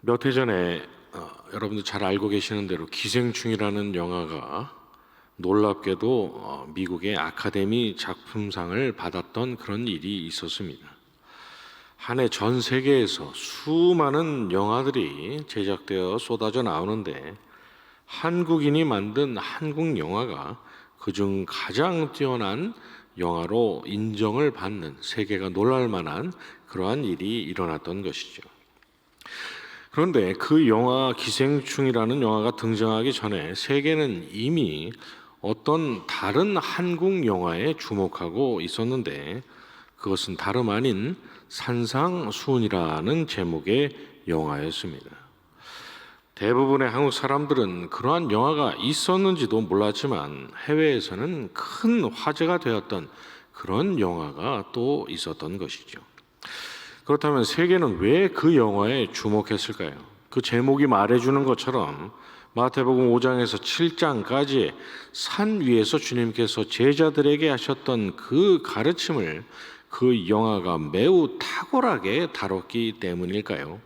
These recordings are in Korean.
몇 해 전에 여러분들 잘 알고 계시는 대로 기생충이라는 영화가 놀랍게도 미국의 아카데미 작품상을 받았던 그런 일이 있었습니다. 한 해 전 세계에서 수많은 영화들이 제작되어 쏟아져 나오는데 한국인이 만든 한국 영화가 그중 가장 뛰어난 영화로 인정을 받는, 세계가 놀랄 만한 그러한 일이 일어났던 것이죠. 그런데 그 영화 기생충이라는 영화가 등장하기 전에 세계는 이미 어떤 다른 한국 영화에 주목하고 있었는데, 그것은 다름 아닌 산상수훈이라는 제목의 영화였습니다. 대부분의 한국 사람들은 그러한 영화가 있었는지도 몰랐지만 해외에서는 큰 화제가 되었던 그런 영화가 또 있었던 것이죠. 그렇다면 세계는 왜 그 영화에 주목했을까요? 그 제목이 말해주는 것처럼 마태복음 5장에서 7장까지 산 위에서 주님께서 제자들에게 하셨던 그 가르침을 그 영화가 매우 탁월하게 다뤘기 때문일까요?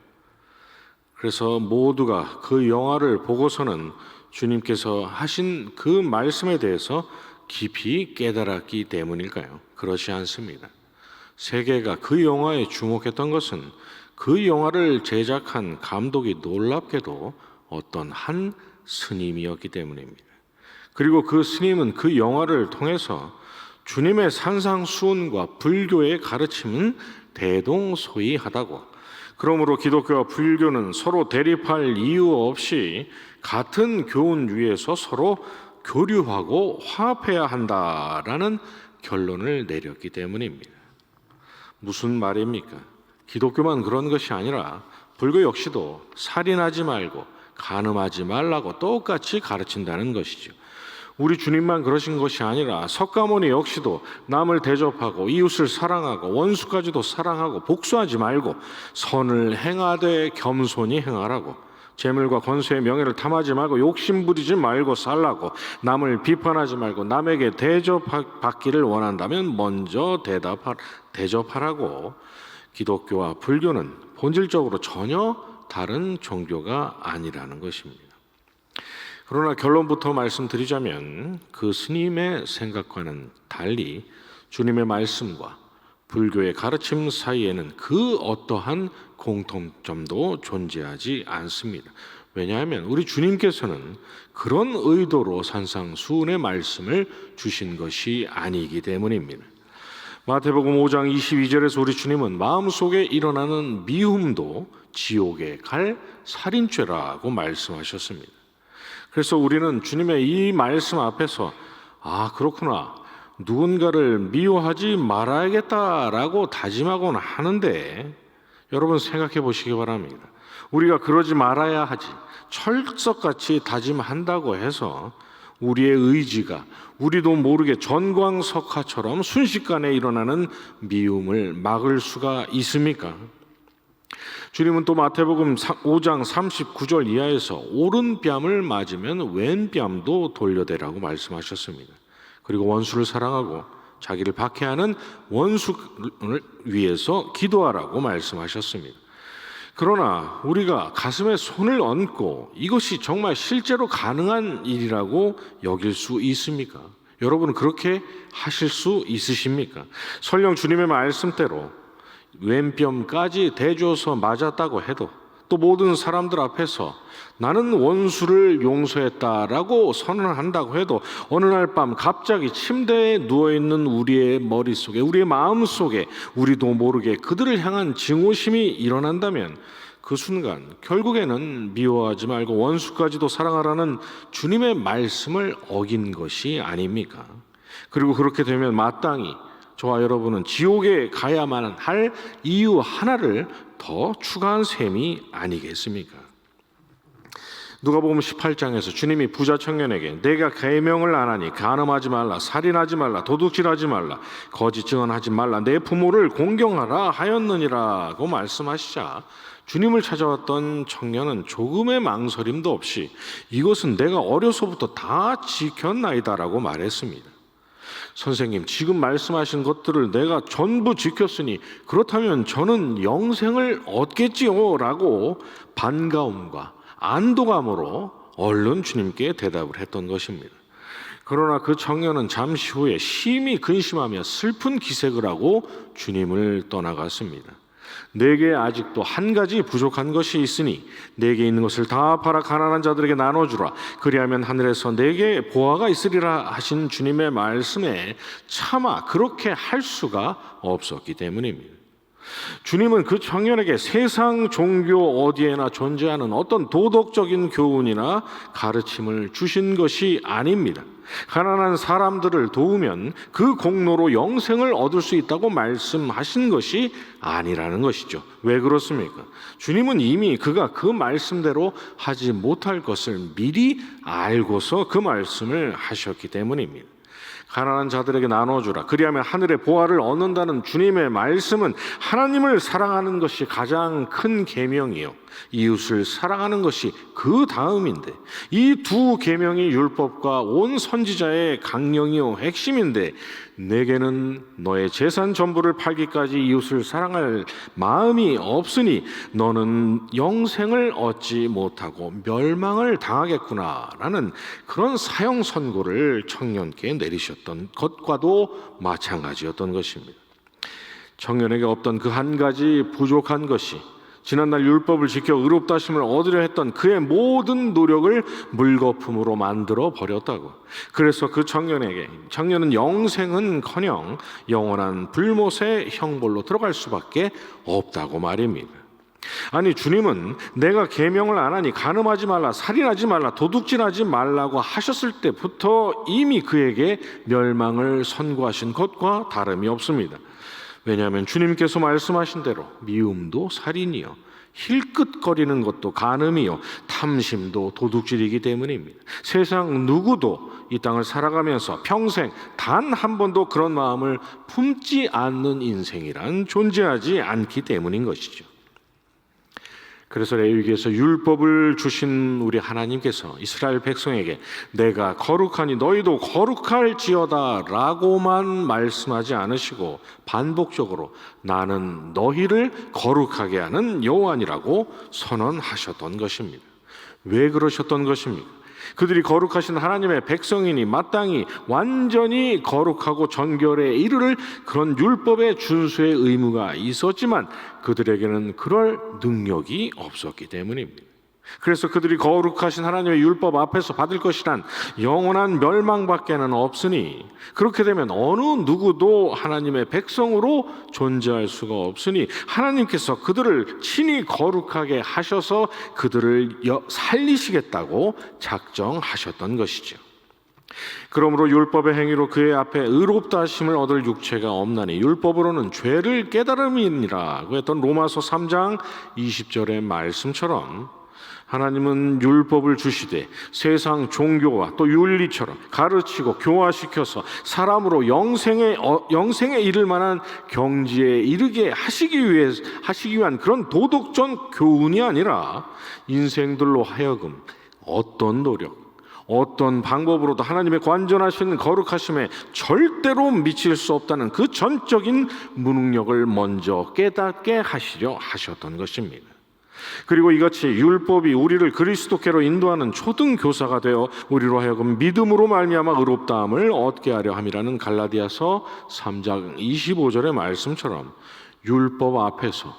그래서 모두가 그 영화를 보고서는 주님께서 하신 그 말씀에 대해서 깊이 깨달았기 때문일까요? 그렇지 않습니다. 세계가 그 영화에 주목했던 것은 그 영화를 제작한 감독이 놀랍게도 어떤 한 스님이었기 때문입니다. 그리고 그 스님은 그 영화를 통해서 주님의 산상수훈과 불교의 가르침은 대동소이하다고, 그러므로 기독교와 불교는 서로 대립할 이유 없이 같은 교훈 위에서 서로 교류하고 화합해야 한다라는 결론을 내렸기 때문입니다. 무슨 말입니까? 기독교만 그런 것이 아니라 불교 역시도 살인하지 말고 간음하지 말라고 똑같이 가르친다는 것이죠. 우리 주님만 그러신 것이 아니라 석가모니 역시도 남을 대접하고 이웃을 사랑하고 원수까지도 사랑하고 복수하지 말고 선을 행하되 겸손히 행하라고, 재물과 권세의 명예를 탐하지 말고 욕심 부리지 말고 살라고, 남을 비판하지 말고 남에게 대접받기를 원한다면 먼저 대접하라고. 기독교와 불교는 본질적으로 전혀 다른 종교가 아니라는 것입니다. 그러나 결론부터 말씀드리자면 그 스님의 생각과는 달리 주님의 말씀과 불교의 가르침 사이에는 그 어떠한 공통점도 존재하지 않습니다. 왜냐하면 우리 주님께서는 그런 의도로 산상수훈의 말씀을 주신 것이 아니기 때문입니다. 마태복음 5장 22절에서 우리 주님은 마음속에 일어나는 미움도 지옥에 갈 살인죄라고 말씀하셨습니다. 그래서 우리는 주님의 이 말씀 앞에서 그렇구나, 누군가를 미워하지 말아야겠다라고 다짐하곤 하는데, 여러분 생각해 보시기 바랍니다. 우리가 그러지 말아야 하지, 철석같이 다짐한다고 해서 우리의 의지가 우리도 모르게 전광석화처럼 순식간에 일어나는 미움을 막을 수가 있습니까? 주님은 또 마태복음 5장 39절 이하에서 오른뺨을 맞으면 왼뺨도 돌려대라고 말씀하셨습니다. 그리고 원수를 사랑하고 자기를 박해하는 원수를 위해서 기도하라고 말씀하셨습니다. 그러나 우리가 가슴에 손을 얹고 이것이 정말 실제로 가능한 일이라고 여길 수 있습니까? 여러분은 그렇게 하실 수 있으십니까? 설령 주님의 말씀대로 왼뺨까지 대줘서 맞았다고 해도, 또 모든 사람들 앞에서 나는 원수를 용서했다라고 선언한다고 해도 어느 날 밤 갑자기 침대에 누워있는 우리의 머릿속에, 우리의 마음속에 우리도 모르게 그들을 향한 증오심이 일어난다면 그 순간 결국에는 미워하지 말고 원수까지도 사랑하라는 주님의 말씀을 어긴 것이 아닙니까? 그리고 그렇게 되면 마땅히 저와 여러분은 지옥에 가야만 할 이유 하나를 더 추가한 셈이 아니겠습니까? 누가복음 18장에서 주님이 부자 청년에게 내가 계명을 안 하니 간음하지 말라, 살인하지 말라, 도둑질하지 말라, 거짓 증언하지 말라, 내 부모를 공경하라 하였느니라고 말씀하시자 주님을 찾아왔던 청년은 조금의 망설임도 없이 이것은 내가 어려서부터 다 지켰나이다라고 말했습니다. 선생님, 지금 말씀하신 것들을 내가 전부 지켰으니 그렇다면 저는 영생을 얻겠지요 라고 반가움과 안도감으로 얼른 주님께 대답을 했던 것입니다. 그러나 그 청년은 잠시 후에 심히 근심하며 슬픈 기색을 하고 주님을 떠나갔습니다. 내게 아직도 한 가지 부족한 것이 있으니 내게 있는 것을 다 팔아 가난한 자들에게 나눠주라. 그리하면 하늘에서 내게 보화가 있으리라 하신 주님의 말씀에 차마 그렇게 할 수가 없었기 때문입니다. 주님은 그 청년에게 세상 종교 어디에나 존재하는 어떤 도덕적인 교훈이나 가르침을 주신 것이 아닙니다. 가난한 사람들을 도우면 그 공로로 영생을 얻을 수 있다고 말씀하신 것이 아니라는 것이죠. 왜 그렇습니까? 주님은 이미 그가 그 말씀대로 하지 못할 것을 미리 알고서 그 말씀을 하셨기 때문입니다. 가난한 자들에게 나눠주라. 그리하면 하늘의 보화를 얻는다는 주님의 말씀은 하나님을 사랑하는 것이 가장 큰 계명이요, 이웃을 사랑하는 것이 그 다음인데, 이 두 계명이 율법과 온 선지자의 강령이요 핵심인데, 내게는 너의 재산 전부를 팔기까지 이웃을 사랑할 마음이 없으니 너는 영생을 얻지 못하고 멸망을 당하겠구나라는 그런 사형 선고를 청년께 내리셨던 것과도 마찬가지였던 것입니다. 청년에게 없던 그 한 가지 부족한 것이 지난날 율법을 지켜 의롭다 하심을 얻으려 했던 그의 모든 노력을 물거품으로 만들어 버렸다고. 그래서 그 청년은 영생은커녕 영원한 불못의 형벌로 들어갈 수밖에 없다고 말입니다. 아니, 주님은 내가 계명을 안 하니 간음하지 말라, 살인하지 말라, 도둑질하지 말라고 하셨을 때부터 이미 그에게 멸망을 선고하신 것과 다름이 없습니다. 왜냐하면 주님께서 말씀하신 대로 미움도 살인이요, 힐끗거리는 것도 간음이요, 탐심도 도둑질이기 때문입니다. 세상 누구도 이 땅을 살아가면서 평생 단 한 번도 그런 마음을 품지 않는 인생이란 존재하지 않기 때문인 것이죠. 그래서 레위기에서 율법을 주신 우리 하나님께서 이스라엘 백성에게 내가 거룩하니 너희도 거룩할지어다 라고만 말씀하지 않으시고 반복적으로 나는 너희를 거룩하게 하는 여호와니라고 선언하셨던 것입니다. 왜 그러셨던 것입니까? 그들이 거룩하신 하나님의 백성이니 마땅히 완전히 거룩하고 정결에 이르를 그런 율법의 준수의 의무가 있었지만 그들에게는 그럴 능력이 없었기 때문입니다. 그래서 그들이 거룩하신 하나님의 율법 앞에서 받을 것이란 영원한 멸망밖에는 없으니, 그렇게 되면 어느 누구도 하나님의 백성으로 존재할 수가 없으니 하나님께서 그들을 친히 거룩하게 하셔서 그들을 살리시겠다고 작정하셨던 것이죠. 그러므로 율법의 행위로 그의 앞에 의롭다 하심을 얻을 육체가 없나니 율법으로는 죄를 깨달음이니라고 했던 로마서 3장 20절의 말씀처럼 하나님은 율법을 주시되 세상 종교와 또 윤리처럼 가르치고 교화시켜서 사람으로 영생에 이를 만한 경지에 이르게 하시기 위한 그런 도덕적 교훈이 아니라 인생들로 하여금 어떤 노력, 어떤 방법으로도 하나님의 완전하신 거룩하심에 절대로 미칠 수 없다는 그 전적인 무능력을 먼저 깨닫게 하시려 하셨던 것입니다. 그리고 이같이 율법이 우리를 그리스도께로 인도하는 초등교사가 되어 우리로 하여금 믿음으로 말미암아 의롭다함을 얻게 하려 함이라는 갈라디아서 3장 25절의 말씀처럼 율법 앞에서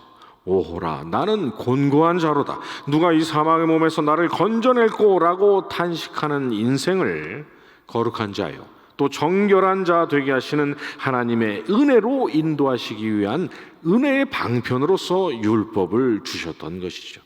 오호라 나는 곤고한 자로다, 누가 이 사망의 몸에서 나를 건져낼꼬 라고 탄식하는 인생을 거룩한 자요 또 정결한 자 되게 하시는 하나님의 은혜로 인도하시기 위한 은혜의 방편으로서 율법을 주셨던 것이죠.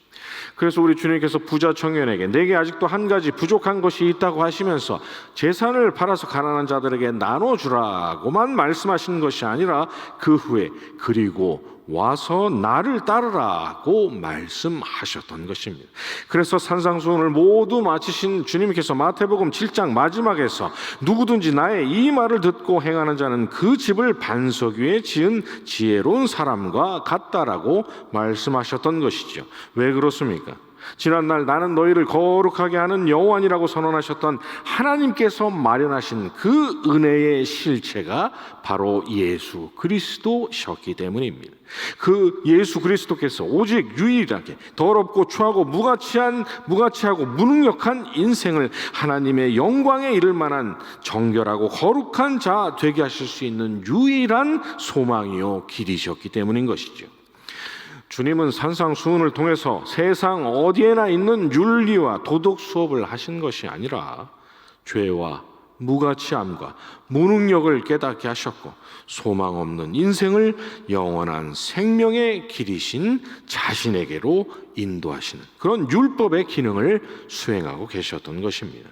그래서 우리 주님께서 부자 청년에게 내게 아직도 한 가지 부족한 것이 있다고 하시면서 재산을 팔아서 가난한 자들에게 나눠주라고만 말씀하시는 것이 아니라 그 후에 그리고 와서 나를 따르라고 말씀하셨던 것입니다. 그래서 산상수훈을 모두 마치신 주님께서 마태복음 7장 마지막에서 누구든지 나의 이 말을 듣고 행하는 자는 그 집을 반석 위에 지은 지혜로운 사람과 같다라고 말씀하셨던 것이죠. 왜 그렇습니까? 지난날 나는 너희를 거룩하게 하는 여호와니라고 선언하셨던 하나님께서 마련하신 그 은혜의 실체가 바로 예수 그리스도셨기 때문입니다. 그 예수 그리스도께서 오직 유일하게 더럽고 추하고 무가치하고 무능력한 인생을 하나님의 영광에 이를 만한 정결하고 거룩한 자 되게 하실 수 있는 유일한 소망이요 길이셨기 때문인 것이죠. 주님은 산상수훈을 통해서 세상 어디에나 있는 윤리와 도덕 수업을 하신 것이 아니라 죄와 무가치함과 무능력을 깨닫게 하셨고 소망 없는 인생을 영원한 생명의 길이신 자신에게로 인도하시는 그런 율법의 기능을 수행하고 계셨던 것입니다.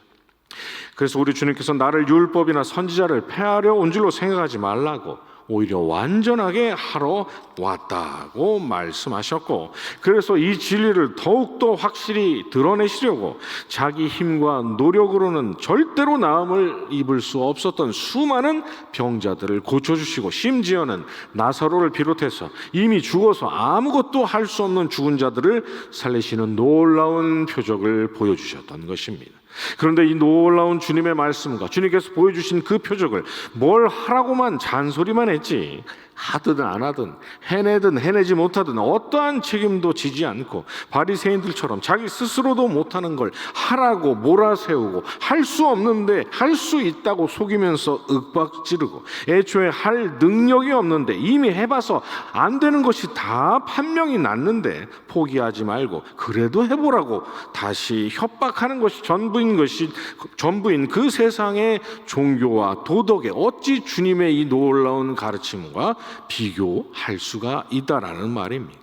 그래서 우리 주님께서 나를 율법이나 선지자를 폐하려 온 줄로 생각하지 말라고 오히려 완전하게 하러 왔다고 말씀하셨고, 그래서 이 진리를 더욱더 확실히 드러내시려고 자기 힘과 노력으로는 절대로 나음을 입을 수 없었던 수많은 병자들을 고쳐주시고, 심지어는 나사로를 비롯해서 이미 죽어서 아무것도 할 수 없는 죽은 자들을 살리시는 놀라운 표적을 보여주셨던 것입니다. 그런데 이 놀라운 주님의 말씀과 주님께서 보여주신 그 표적을 뭘 하라고만 잔소리만 했지, 하든 안 하든 해내든 해내지 못하든 어떠한 책임도 지지 않고 바리새인들처럼 자기 스스로도 못하는 걸 하라고 몰아세우고 할 수 없는데 할 수 있다고 속이면서 윽박지르고, 애초에 할 능력이 없는데 이미 해봐서 안 되는 것이 다 판명이 났는데 포기하지 말고 그래도 해보라고 다시 협박하는 것이 전부인 그 세상의 종교와 도덕에 어찌 주님의 이 놀라운 가르침과 비교할 수가 있다라는 말입니다.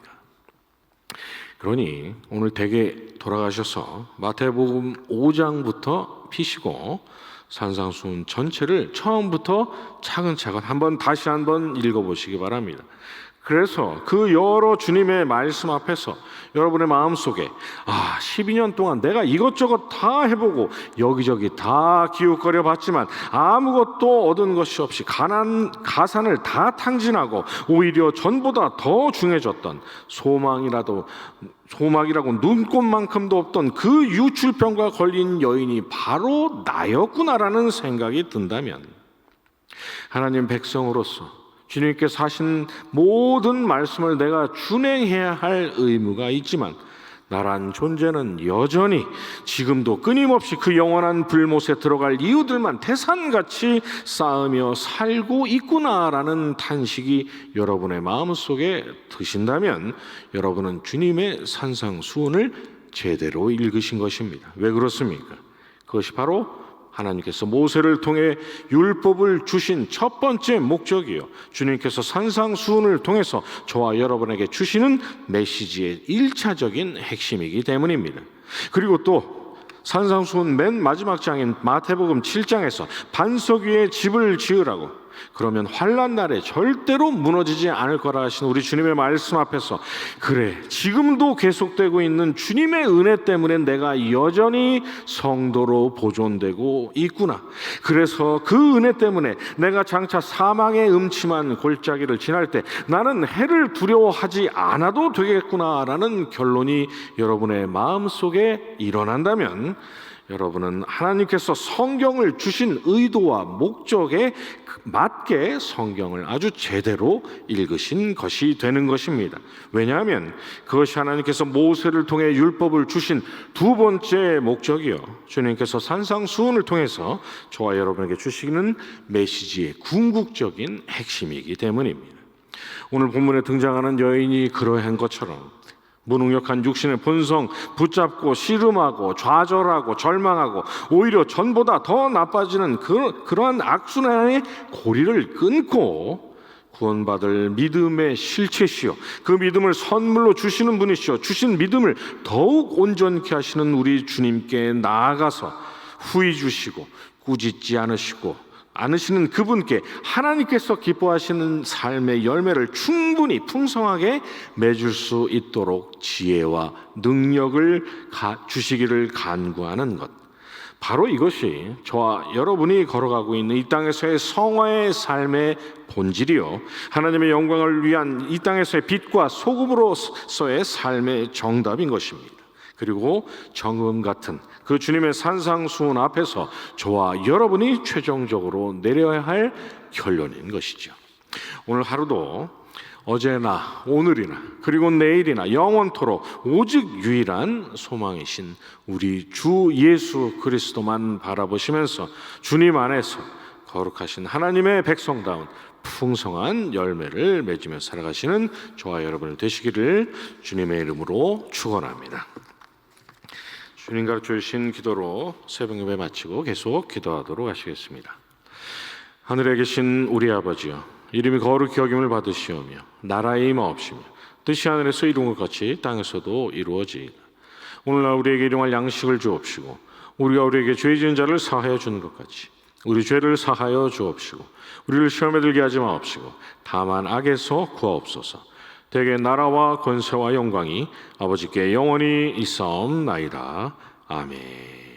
그러니 오늘 댁에 돌아가셔서 마태복음 5장부터 피시고 산상수훈 전체를 처음부터 차근차근 다시 한번 읽어보시기 바랍니다. 그래서 그 여러 주님의 말씀 앞에서 여러분의 마음속에 12년 동안 내가 이것저것 다 해보고 여기저기 다 기웃거려 봤지만 아무것도 얻은 것이 없이 가산을 다 탕진하고 오히려 전보다 더 중해졌던 소망이라고 눈꼽만큼도 없던 그 유출병과 걸린 여인이 바로 나였구나라는 생각이 든다면, 하나님 백성으로서 주님께서 하신 모든 말씀을 내가 준행해야 할 의무가 있지만 나란 존재는 여전히 지금도 끊임없이 그 영원한 불못에 들어갈 이유들만 태산같이 쌓으며 살고 있구나라는 탄식이 여러분의 마음속에 드신다면 여러분은 주님의 산상수훈을 제대로 읽으신 것입니다. 왜 그렇습니까? 그것이 바로 하나님께서 모세를 통해 율법을 주신 첫 번째 목적이요, 주님께서 산상수훈을 통해서 저와 여러분에게 주시는 메시지의 1차적인 핵심이기 때문입니다. 그리고 또 산상수훈 맨 마지막 장인 마태복음 7장에서 반석 위에 집을 지으라고, 그러면 환난 날에 절대로 무너지지 않을 거라 하신 우리 주님의 말씀 앞에서, 그래 지금도 계속되고 있는 주님의 은혜 때문에 내가 여전히 성도로 보존되고 있구나, 그래서 그 은혜 때문에 내가 장차 사망의 음침한 골짜기를 지날 때 나는 해를 두려워하지 않아도 되겠구나라는 결론이 여러분의 마음속에 일어난다면 여러분은 하나님께서 성경을 주신 의도와 목적에 맞게 성경을 아주 제대로 읽으신 것이 되는 것입니다. 왜냐하면 그것이 하나님께서 모세를 통해 율법을 주신 두 번째 목적이요, 주님께서 산상수훈을 통해서 저와 여러분에게 주시는 메시지의 궁극적인 핵심이기 때문입니다. 오늘 본문에 등장하는 여인이 그러한 것처럼 무능력한 육신의 본성 붙잡고 씨름하고 좌절하고 절망하고 오히려 전보다 더 나빠지는 그러한 악순환의 고리를 끊고 구원받을 믿음의 실체시요, 그 믿음을 선물로 주시는 분이시요, 주신 믿음을 더욱 온전케 하시는 우리 주님께 나아가서 후히 주시고 꾸짖지 않으시는 그분께 하나님께서 기뻐하시는 삶의 열매를 충분히 풍성하게 맺을 수 있도록 지혜와 능력을 주시기를 간구하는 것, 바로 이것이 저와 여러분이 걸어가고 있는 이 땅에서의 성화의 삶의 본질이요, 하나님의 영광을 위한 이 땅에서의 빛과 소금으로서의 삶의 정답인 것입니다. 그리고 정음 같은 그 주님의 산상수훈 앞에서 저와 여러분이 최종적으로 내려야 할 결론인 것이죠. 오늘 하루도 어제나 오늘이나 그리고 내일이나 영원토록 오직 유일한 소망이신 우리 주 예수 그리스도만 바라보시면서 주님 안에서 거룩하신 하나님의 백성다운 풍성한 열매를 맺으며 살아가시는 저와 여러분을 되시기를 주님의 이름으로 축원합니다. 주님 가르쳐 주신 기도로 새벽 예배 마치고 계속 기도하도록 하시겠습니다. 하늘에 계신 우리 아버지여, 이름이 거룩히 여김을 받으시오며 나라의 임하옵시며 뜻이 하늘에서 이룬 것 같이 땅에서도 이루어지이다. 오늘날 우리에게 일용할 양식을 주옵시고 우리가 우리에게 죄 지은 자를 사하여 주는 것 같이 우리 죄를 사하여 주옵시고 우리를 시험에 들게 하지 마옵시고 다만 악에서 구하옵소서. 대개 나라와 권세와 영광이 아버지께 영원히 있사옵나이다. 아멘.